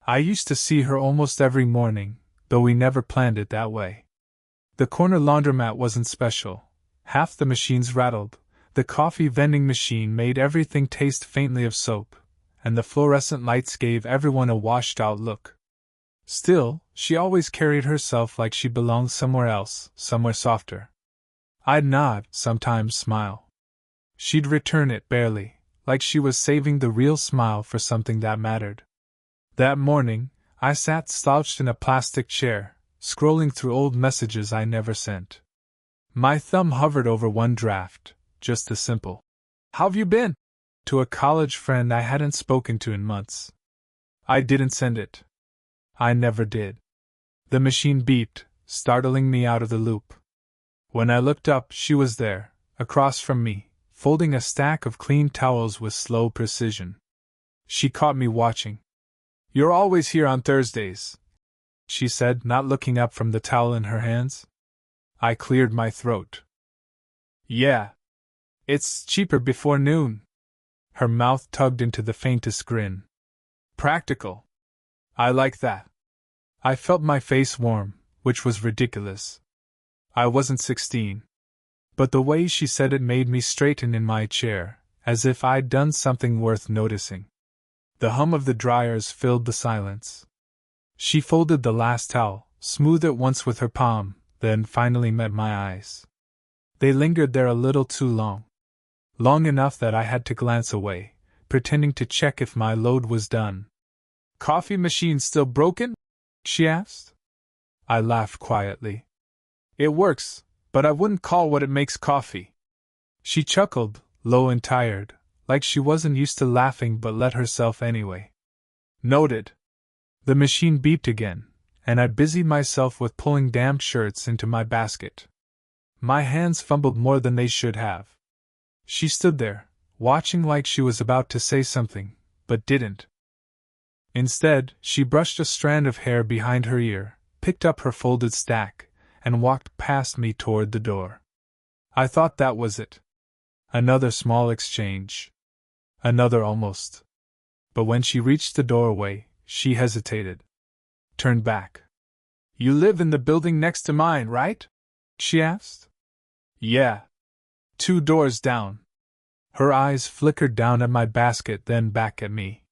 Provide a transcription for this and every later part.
I used to see her almost every morning, though we never planned it that way. The corner laundromat wasn't special. Half the machines rattled, the coffee vending machine made everything taste faintly of soap, and the fluorescent lights gave everyone a washed-out look. Still, she always carried herself like she belonged somewhere else, somewhere softer. I'd nod, sometimes smile. She'd return it barely, like she was saving the real smile for something that mattered. That morning, I sat slouched in a plastic chair, scrolling through old messages I never sent. My thumb hovered over one draft, just a simple, "How've you been?" to a college friend I hadn't spoken to in months. I didn't send it. I never did. The machine beeped, startling me out of the loop. When I looked up, she was there, across from me, folding a stack of clean towels with slow precision. She caught me watching. "You're always here on Thursdays," she said, not looking up from the towel in her hands. I cleared my throat. "Yeah. It's cheaper before noon." Her mouth tugged into the faintest grin. "Practical. I like that." I felt my face warm, which was ridiculous. I wasn't 16. But the way she said it made me straighten in my chair, as if I'd done something worth noticing. The hum of the dryers filled the silence. She folded the last towel, smoothed it once with her palm, then finally met my eyes. They lingered there a little too long. Long enough that I had to glance away, pretending to check if my load was done. "Coffee machine still broken?" she asked. I laughed quietly. "It works, but I wouldn't call what it makes coffee." She chuckled, low and tired, like she wasn't used to laughing but let herself anyway. "Noted." The machine beeped again, and I busied myself with pulling damp shirts into my basket. My hands fumbled more than they should have. She stood there, watching like she was about to say something, but didn't. Instead, she brushed a strand of hair behind her ear, picked up her folded stack, and walked past me toward the door. I thought that was it. Another small exchange. Another almost. But when she reached the doorway, she hesitated. Turned back. "You live in the building next to mine, right?" she asked. "Yeah. 2 doors down." Her eyes flickered down at my basket, then back at me.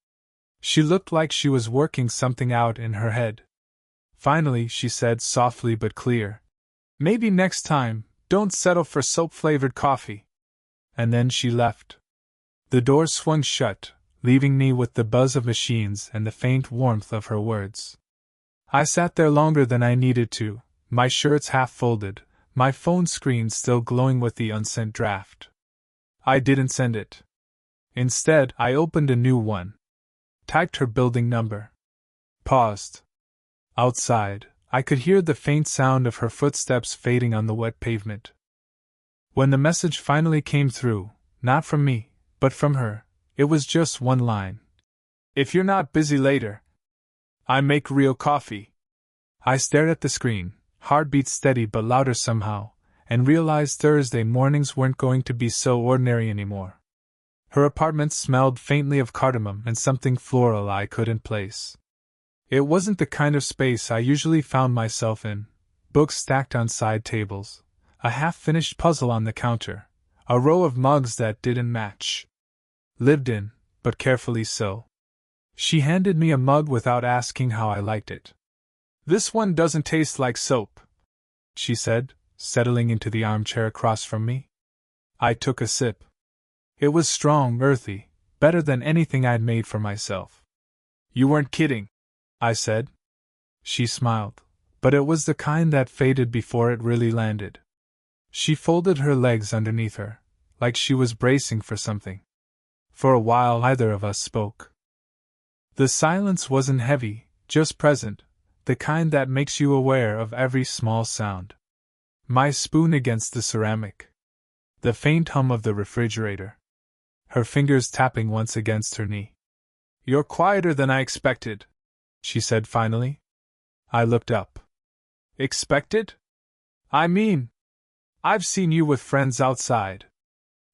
She looked like she was working something out in her head. Finally, she said softly but clear, "Maybe next time, don't settle for soap-flavored coffee." And then she left. The door swung shut, leaving me with the buzz of machines and the faint warmth of her words. I sat there longer than I needed to, my shirts half folded, my phone screen still glowing with the unsent draft. I didn't send it. Instead, I opened a new one. Typed her building number. Paused. Outside, I could hear the faint sound of her footsteps fading on the wet pavement. When the message finally came through, not from me, but from her, it was just one line. "If you're not busy later, I make real coffee." I stared at the screen, heartbeat steady but louder somehow, and realized Thursday mornings weren't going to be so ordinary anymore. Her apartment smelled faintly of cardamom and something floral I couldn't place. It wasn't the kind of space I usually found myself in. Books stacked on side tables, a half-finished puzzle on the counter, a row of mugs that didn't match. Lived in, but carefully so. She handed me a mug without asking how I liked it. "This one doesn't taste like soap," she said, settling into the armchair across from me. I took a sip. It was strong, earthy, better than anything I'd made for myself. "You weren't kidding," I said. She smiled, but it was the kind that faded before it really landed. She folded her legs underneath her, like she was bracing for something. For a while neither of us spoke. The silence wasn't heavy, just present, the kind that makes you aware of every small sound. My spoon against the ceramic. The faint hum of the refrigerator. Her fingers tapping once against her knee. "You're quieter than I expected," she said finally. I looked up. "Expected? I mean, I've seen you with friends outside.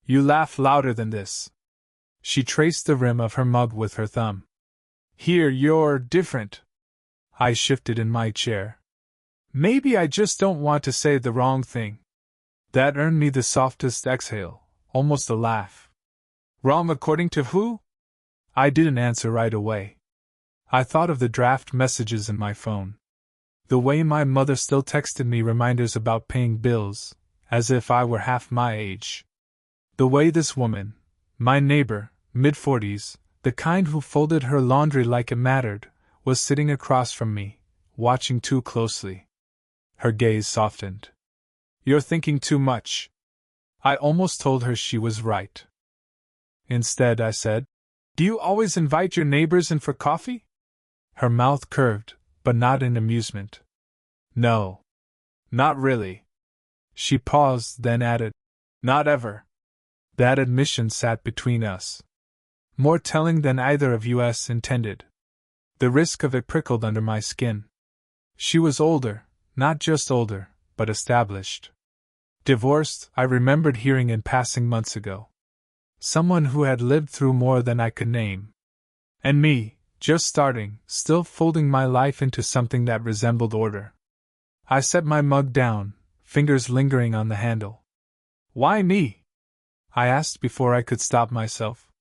You laugh louder than this." She traced the rim of her mug with her thumb. Here, you're different. I shifted in my chair. Maybe I just don't want to say the wrong thing. That earned me the softest exhale, almost a laugh. Wrong according to who? I didn't answer right away. I thought of the draft messages in my phone. The way my mother still texted me reminders about paying bills, as if I were half my age. The way this woman, my neighbor, mid-40s, the kind who folded her laundry like it mattered, was sitting across from me, watching too closely. Her gaze softened. You're thinking too much. I almost told her she was right. Instead, I said, Do you always invite your neighbors in for coffee? Her mouth curved, but not in amusement. No. Not really. She paused, then added, Not ever. That admission sat between us. More telling than either of us intended. The risk of it prickled under my skin. She was older, not just older, but established. Divorced, I remembered hearing in passing months ago. Someone who had lived through more than I could name. And me, just starting, still folding my life into something that resembled order. I set my mug down, fingers lingering on the handle. Why me? I asked before I could stop myself.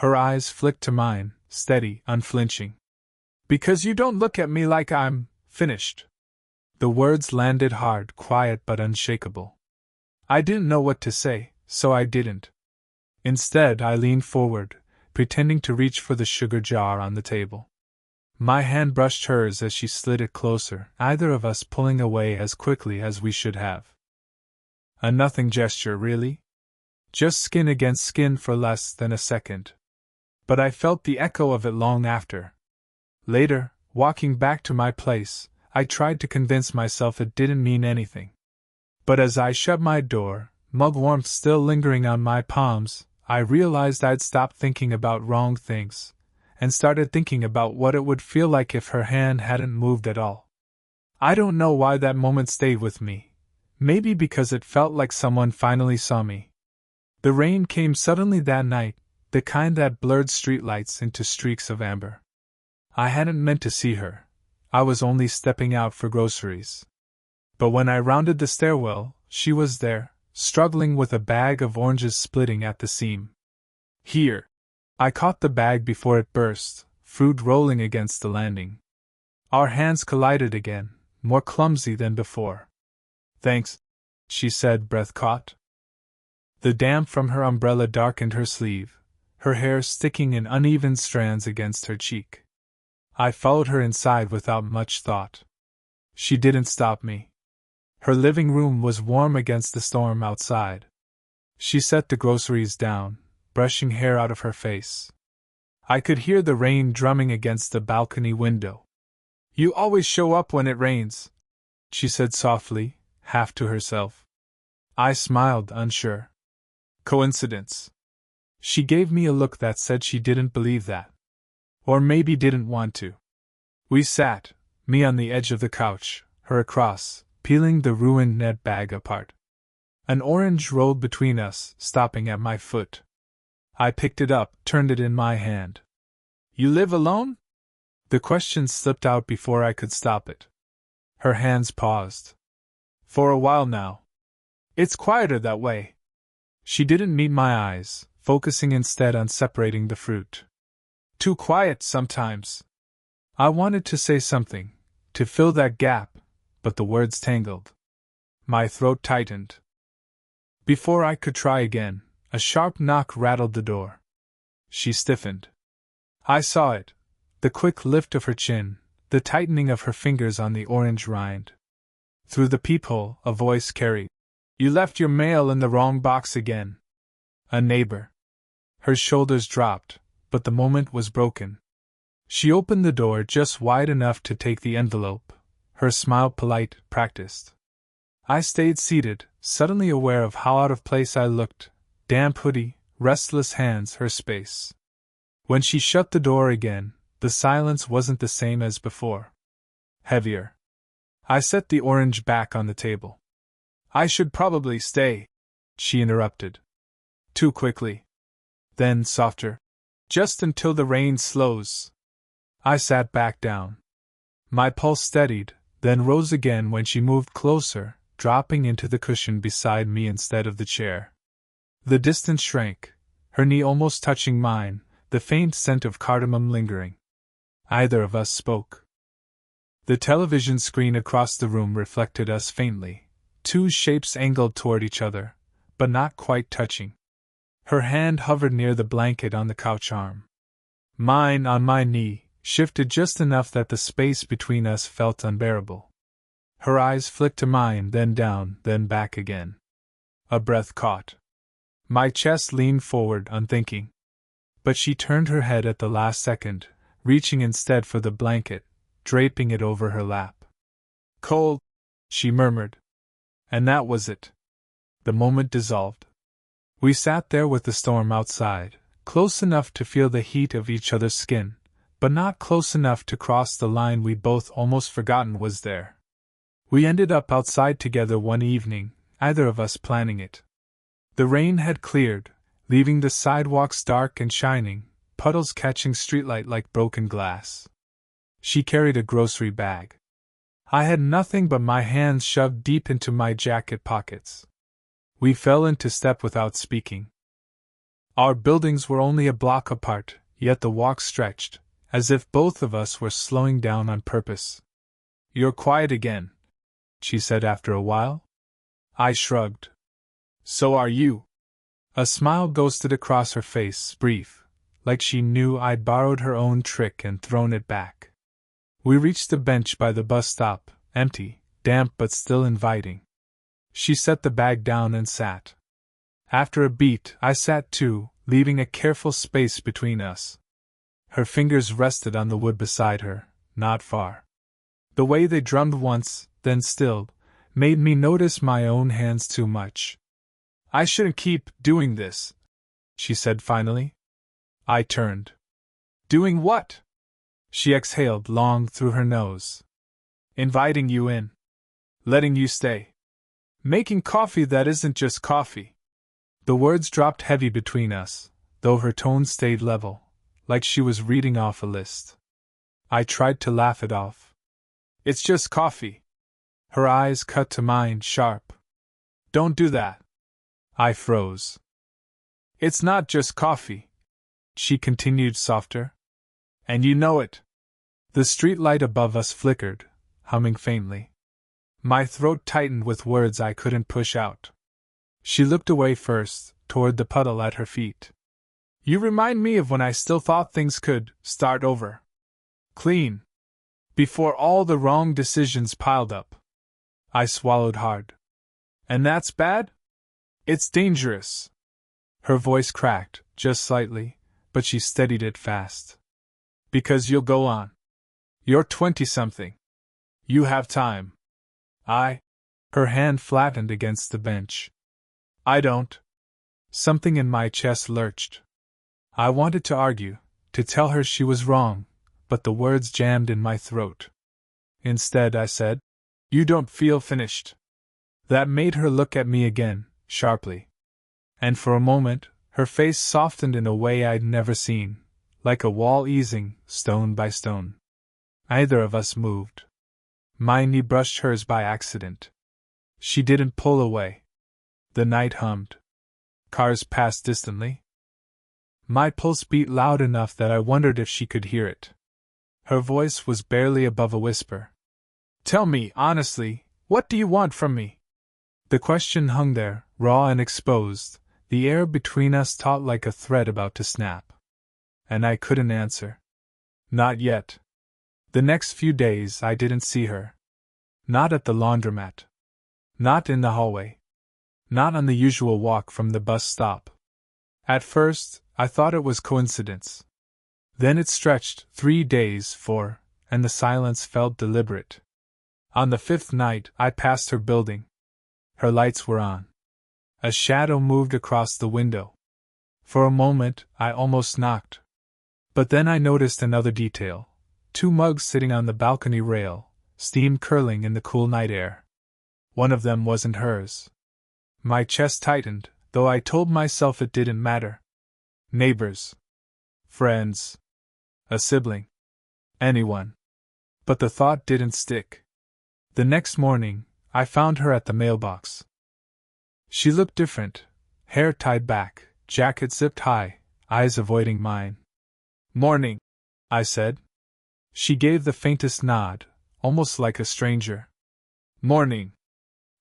Her eyes flicked to mine, steady, unflinching. Because you don't look at me like I'm finished. The words landed hard, quiet but unshakable. I didn't know what to say, so I didn't. Instead, I leaned forward, pretending to reach for the sugar jar on the table. My hand brushed hers as she slid it closer, either of us pulling away as quickly as we should have. A nothing gesture, really? Just skin against skin for less than a second. But I felt the echo of it long after. Later, walking back to my place, I tried to convince myself it didn't mean anything. But as I shut my door, mug warmth still lingering on my palms, I realized I'd stopped thinking about wrong things, and started thinking about what it would feel like if her hand hadn't moved at all. I don't know why that moment stayed with me. Maybe because it felt like someone finally saw me. The rain came suddenly that night, the kind that blurred streetlights into streaks of amber. I hadn't meant to see her. I was only stepping out for groceries. But when I rounded the stairwell, she was there, struggling with a bag of oranges splitting at the seam. Here. I caught the bag before it burst, fruit rolling against the landing. Our hands collided again, more clumsy than before. Thanks, she said, breath caught. The damp from her umbrella darkened her sleeve, her hair sticking in uneven strands against her cheek. I followed her inside without much thought. She didn't stop me. Her living room was warm against the storm outside. She set the groceries down, brushing hair out of her face. I could hear the rain drumming against the balcony window. You always show up when it rains, she said softly, half to herself. I smiled, unsure. Coincidence. She gave me a look that said she didn't believe that. Or maybe didn't want to. We sat, me on the edge of the couch, her across, peeling the ruined net bag apart. An orange rolled between us, stopping at my foot. I picked it up, turned it in my hand. You live alone? The question slipped out before I could stop it. Her hands paused. For a while now. It's quieter that way. She didn't meet my eyes, focusing instead on separating the fruit. Too quiet sometimes. I wanted to say something, to fill that gap, but the words tangled. My throat tightened. Before I could try again, a sharp knock rattled the door. She stiffened. I saw it, the quick lift of her chin, the tightening of her fingers on the orange rind. Through the peephole, a voice carried, You left your mail in the wrong box again. A neighbor. Her shoulders dropped, but the moment was broken. She opened the door just wide enough to take the envelope, her smile polite, practiced. I stayed seated, suddenly aware of how out of place I looked, damp hoodie, restless hands, her space. When she shut the door again, the silence wasn't the same as before. Heavier. I set the orange back on the table. I should probably stay, she interrupted. Too quickly. Then softer. Just until the rain slows. I sat back down. My pulse steadied, then rose again when she moved closer, dropping into the cushion beside me instead of the chair. The distance shrank, her knee almost touching mine, the faint scent of cardamom lingering. Either of us spoke. The television screen across the room reflected us faintly, two shapes angled toward each other, but not quite touching. Her hand hovered near the blanket on the couch arm. Mine, on my knee, shifted just enough that the space between us felt unbearable. Her eyes flicked to mine, then down, then back again. A breath caught. My chest leaned forward, unthinking. But she turned her head at the last second, reaching instead for the blanket, draping it over her lap. Cold, she murmured. And that was it. The moment dissolved. We sat there with the storm outside, close enough to feel the heat of each other's skin, but not close enough to cross the line we'd both almost forgotten was there. We ended up outside together one evening, either of us planning it. The rain had cleared, leaving the sidewalks dark and shining, puddles catching streetlight like broken glass. She carried a grocery bag. I had nothing but my hands shoved deep into my jacket pockets. We fell into step without speaking. Our buildings were only a block apart, yet the walk stretched, as if both of us were slowing down on purpose. "You're quiet again," she said after a while. I shrugged. "So are you." A smile ghosted across her face, brief, like she knew I'd borrowed her own trick and thrown it back. We reached the bench by the bus stop, empty, damp but still inviting. She set the bag down and sat. After a beat, I sat too, leaving a careful space between us. Her fingers rested on the wood beside her, not far. The way they drummed once, then stilled, made me notice my own hands too much. "I shouldn't keep doing this," she said finally. I turned. "Doing what?" She exhaled long through her nose. "Inviting you in. Letting you stay. Making coffee that isn't just coffee." The words dropped heavy between us, though her tone stayed level, like she was reading off a list. I tried to laugh it off. "It's just coffee." Her eyes cut to mine, sharp. "Don't do that." I froze. "It's not just coffee," she continued softer. "And you know it." The street light above us flickered, humming faintly. My throat tightened with words I couldn't push out. She looked away first, toward the puddle at her feet. "You remind me of when I still thought things could start over. Clean. Before all the wrong decisions piled up." I swallowed hard. "And that's bad? It's dangerous." Her voice cracked, just slightly, but she steadied it fast. "Because you'll go on. You're 20-something. You have time. Her hand flattened against the bench. "I don't." Something in my chest lurched. I wanted to argue, to tell her she was wrong, but the words jammed in my throat. Instead, I said, "You don't feel finished." That made her look at me again, sharply. And for a moment, her face softened in a way I'd never seen, like a wall easing, stone by stone. Neither of us moved. My knee brushed hers by accident. She didn't pull away. The night hummed. Cars passed distantly. My pulse beat loud enough that I wondered if she could hear it. Her voice was barely above a whisper. "Tell me, honestly, what do you want from me?" The question hung there, raw and exposed, the air between us taut like a thread about to snap. And I couldn't answer. Not yet. The next few days I didn't see her. Not at the laundromat. Not in the hallway. Not on the usual walk from the bus stop. At first, I thought it was coincidence. Then it stretched 3 days, 4, and the silence felt deliberate. On the 5th night, I passed her building. Her lights were on. A shadow moved across the window. For a moment, I almost knocked. But then I noticed another detail. 2 mugs sitting on the balcony rail, steam curling in the cool night air. One of them wasn't hers. My chest tightened, though I told myself it didn't matter. Neighbors. Friends. A sibling. Anyone. But the thought didn't stick. The next morning, I found her at the mailbox. She looked different, hair tied back, jacket zipped high, eyes avoiding mine. "Morning," I said. She gave the faintest nod, almost like a stranger. "Morning."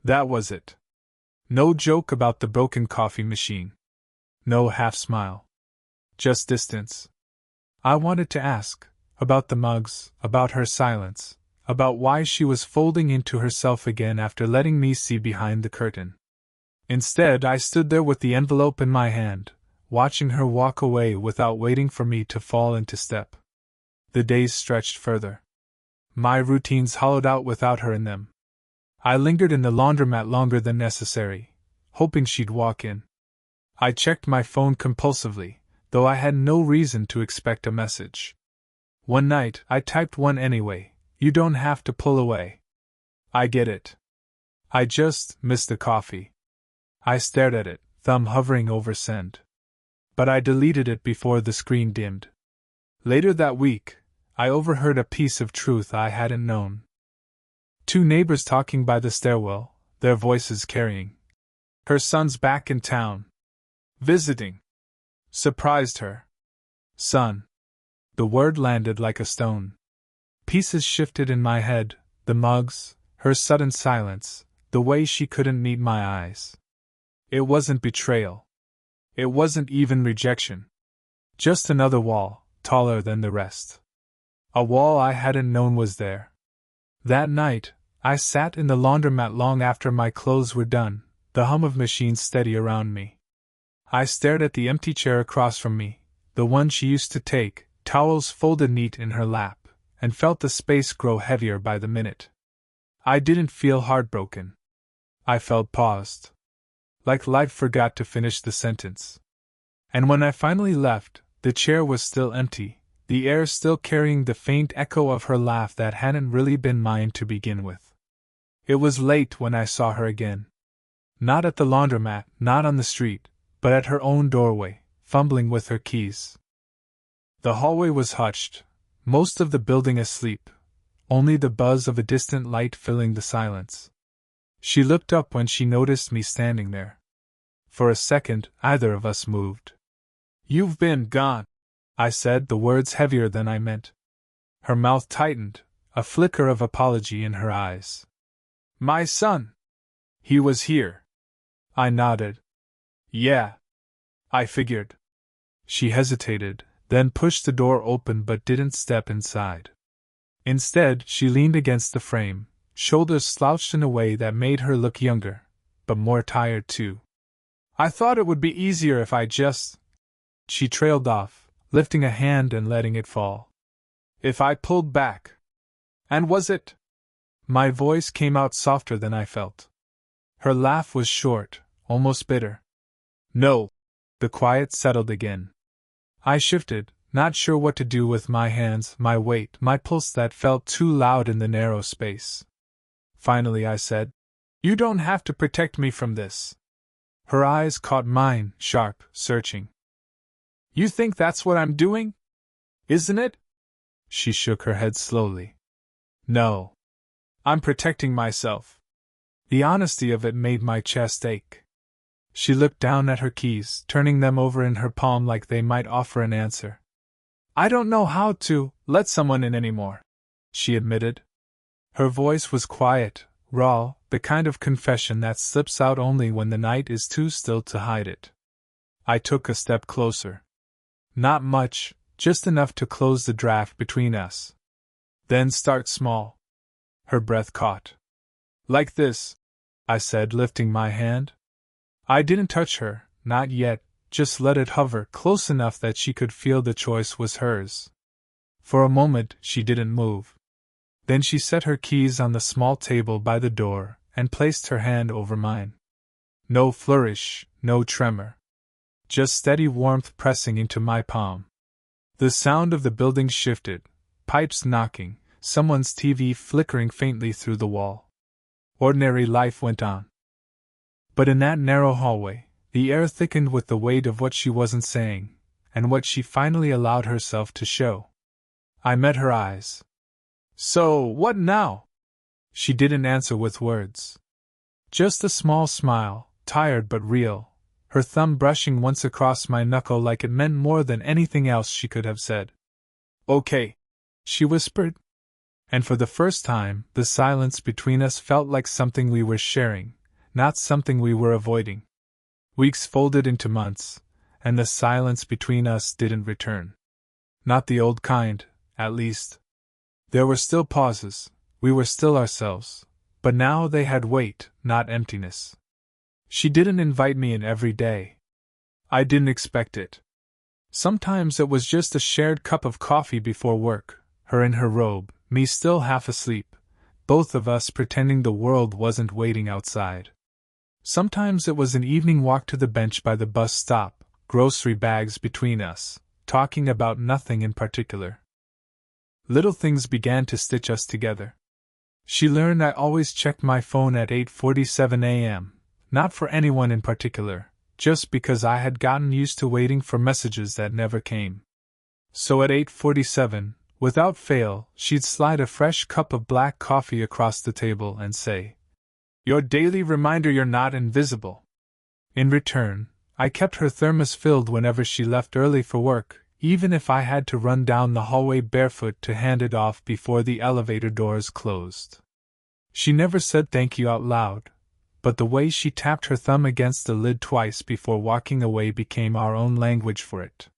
That was it. No joke about the broken coffee machine. No half smile. Just distance. I wanted to ask about the mugs, about her silence, about why she was folding into herself again after letting me see behind the curtain. Instead, I stood there with the envelope in my hand, watching her walk away without waiting for me to fall into step. The days stretched further. My routines hollowed out without her in them. I lingered in the laundromat longer than necessary, hoping she'd walk in. I checked my phone compulsively, though I had no reason to expect a message. One night, I typed one anyway. "You don't have to pull away. I get it. I just missed the coffee." I stared at it, thumb hovering over send. But I deleted it before the screen dimmed. Later that week, I overheard a piece of truth I hadn't known. Two neighbors talking by the stairwell, their voices carrying. "Her son's back in town. Visiting. Surprised her." Son. The word landed like a stone. Pieces shifted in my head, the mugs, her sudden silence, the way she couldn't meet my eyes. It wasn't betrayal. It wasn't even rejection. Just another wall, taller than the rest. A wall I hadn't known was there. That night, I sat in the laundromat long after my clothes were done, the hum of machines steady around me. I stared at the empty chair across from me, the one she used to take, towels folded neat in her lap, and felt the space grow heavier by the minute. I didn't feel heartbroken. I felt paused. Like life forgot to finish the sentence. And when I finally left, the chair was still empty, the air still carrying the faint echo of her laugh that hadn't really been mine to begin with. It was late when I saw her again. Not at the laundromat, not on the street, but at her own doorway, fumbling with her keys. The hallway was hushed, most of the building asleep, only the buzz of a distant light filling the silence. She looked up when she noticed me standing there. For a second, either of us moved. "You've been gone," I said, the words heavier than I meant. Her mouth tightened, a flicker of apology in her eyes. "My son. He was here." I nodded. "Yeah. I figured." She hesitated, then pushed the door open but didn't step inside. Instead, she leaned against the frame, shoulders slouched in a way that made her look younger, but more tired too. "I thought it would be easier if I just—" She trailed off, lifting a hand and letting it fall. "If I pulled back. And was it?" My voice came out softer than I felt. Her laugh was short, almost bitter. "No." The quiet settled again. I shifted, not sure what to do with my hands, my weight, my pulse that felt too loud in the narrow space. Finally I said, "You don't have to protect me from this." Her eyes caught mine, sharp, searching. "You think that's what I'm doing? Isn't it?" She shook her head slowly. "No. I'm protecting myself." The honesty of it made my chest ache. She looked down at her keys, turning them over in her palm like they might offer an answer. "I don't know how to let someone in anymore," she admitted. Her voice was quiet, raw, the kind of confession that slips out only when the night is too still to hide it. I took a step closer. Not much, just enough to close the draft between us. "Then start small." Her breath caught. "Like this," I said, lifting my hand. I didn't touch her, not yet, just let it hover close enough that she could feel the choice was hers. For a moment, she didn't move. Then she set her keys on the small table by the door and placed her hand over mine. No flourish, no tremor. Just steady warmth pressing into my palm. The sound of the building shifted, pipes knocking, someone's TV flickering faintly through the wall. Ordinary life went on. But in that narrow hallway, the air thickened with the weight of what she wasn't saying, and what she finally allowed herself to show. I met her eyes. So, what now? She didn't answer with words. Just a small smile, tired but real, her thumb brushing once across my knuckle like it meant more than anything else she could have said. Okay, she whispered. And for the first time, the silence between us felt like something we were sharing, not something we were avoiding. Weeks folded into months, and the silence between us didn't return. Not the old kind, at least. There were still pauses, we were still ourselves, but now they had weight, not emptiness. She didn't invite me in every day. I didn't expect it. Sometimes it was just a shared cup of coffee before work, her in her robe, me still half asleep, both of us pretending the world wasn't waiting outside. Sometimes it was an evening walk to the bench by the bus stop, grocery bags between us, talking about nothing in particular. Little things began to stitch us together. She learned I always checked my phone at 8:47 a.m., not for anyone in particular, just because I had gotten used to waiting for messages that never came. So at 8:47, without fail, she'd slide a fresh cup of black coffee across the table and say, "Your daily reminder you're not invisible." In return, I kept her thermos filled whenever she left early for work, even if I had to run down the hallway barefoot to hand it off before the elevator doors closed. She never said thank you out loud, but the way she tapped her thumb against the lid twice before walking away became our own language for it.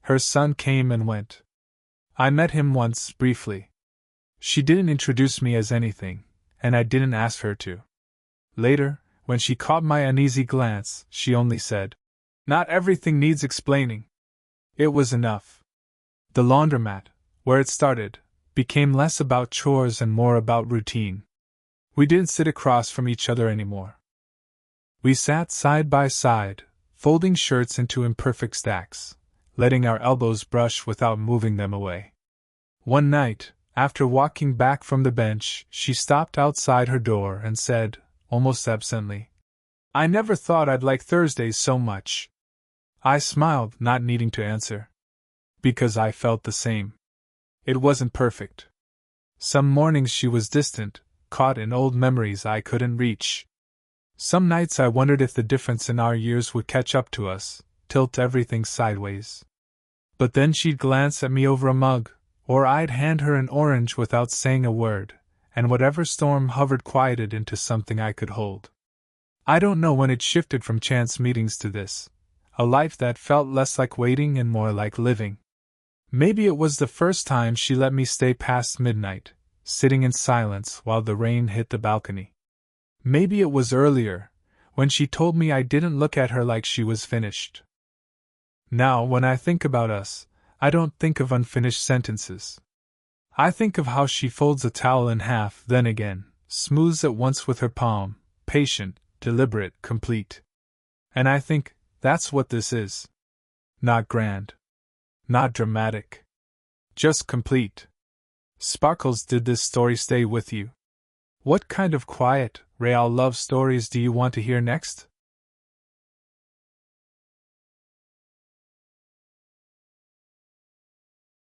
Her son came and went. I met him once, briefly. She didn't introduce me as anything, and I didn't ask her to. Later, when she caught my uneasy glance, she only said, "Not everything needs explaining." It was enough. The laundromat, where it started, became less about chores and more about routine. We didn't sit across from each other anymore. We sat side by side, folding shirts into imperfect stacks, letting our elbows brush without moving them away. One night, after walking back from the bench, she stopped outside her door and said, almost absently, "I never thought I'd like Thursdays so much." I smiled, not needing to answer. Because I felt the same. It wasn't perfect. Some mornings she was distant, caught in old memories I couldn't reach. Some nights I wondered if the difference in our years would catch up to us, tilt everything sideways. But then she'd glance at me over a mug, or I'd hand her an orange without saying a word, and whatever storm hovered quieted into something I could hold. I don't know when it shifted from chance meetings to this, a life that felt less like waiting and more like living. Maybe it was the first time she let me stay past midnight, sitting in silence while the rain hit the balcony. Maybe it was earlier, when she told me I didn't look at her like she was finished. Now, when I think about us, I don't think of unfinished sentences. I think of how she folds a towel in half, then again, smooths it once with her palm, patient, deliberate, complete. And I think, that's what this is. Not grand. Not dramatic. Just complete. Sparkles, did this story stay with you? What kind of quiet, real love stories do you want to hear next?